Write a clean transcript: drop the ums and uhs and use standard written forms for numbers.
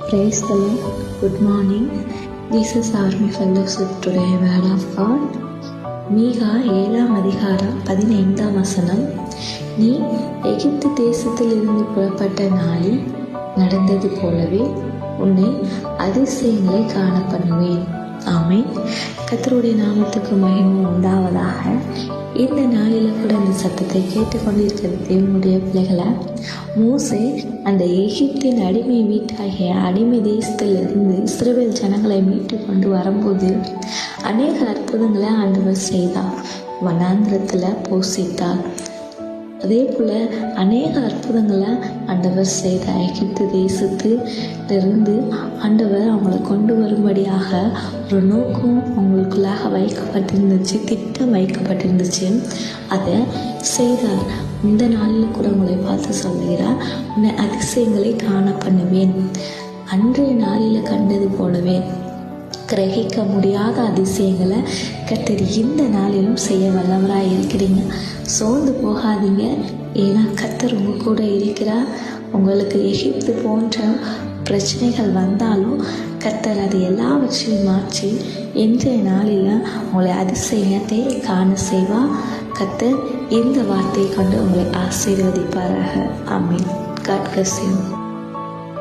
Praise the Lord. Good morning. Jesus Army Fellowship today Word of God. மீகா 7ஆம் அதிகாரம் 15ஆம் வசனம். நீ எகிப்து தேசத்திலிருந்து புறப்பட்ட நாளில் நடந்தது போலவே உன்னை அதிசயங்களை காண பண்ணுவேன். ஆமென். கர்த்தருடைய நாமத்துக்கு மகிமை உண்டாவதாக. இந்த நாளில் கூட இந்த சத்தத்தை கேட்டுக்கொண்டிருக்கிற தேவனுடைய பிள்ளைகளை, மோசே அந்த எகிப்தின் அடிமை வீட்டாகிய அடிமை தேசத்திலிருந்து இஸ்ரவேல் ஜனங்களை மீட்டு கொண்டு வரும்போது அநேக அற்புதங்களை ஆண்டவர் செய்தார். வனாந்திரத்தில் போஷித்தார். அதே போல் அநேக அற்புதங்களை ஆண்டவர் செய்தார். எகிப்து தேசத்திலிருந்து ஆண்டவர் அவங்களை கொண்டு வரும்படியாக ஒரு நோக்கம் அவங்களுக்குள்ளாக வைக்கப்பட்டிருந்துச்சு, திட்டம் வைக்கப்பட்டிருந்துச்சு. அதை செய்தார். இந்த நாளில் கூட உங்களை பார்த்து சொல்லுகிறார், உன்னை அதிசயங்களை காண பண்ணுவேன். அன்றைய நாளில் கண்டது போலவே கிரகிக்க முடியாத அதிசயங்களை கர்த்தர் இந்த நாளிலும் செய்ய வல்லவராக இருக்கிறீங்க. சோர்ந்து போகாதீங்க. ஏன்னா கர்த்தர் உங்கள் கூட இருக்கிறார். உங்களுக்கு எகிப்து போன்ற பிரச்சனைகள் வந்தாலும் கர்த்தர் அது எல்லாவற்றையும் மாற்றி இன்றைய நாளில் உங்களை அதிசயத்தை காண செய்வார். கர்த்தர் இந்த வார்த்தையை கொண்டு உங்களை ஆசீர்வதிப்பாராக. ஆமென். God bless you.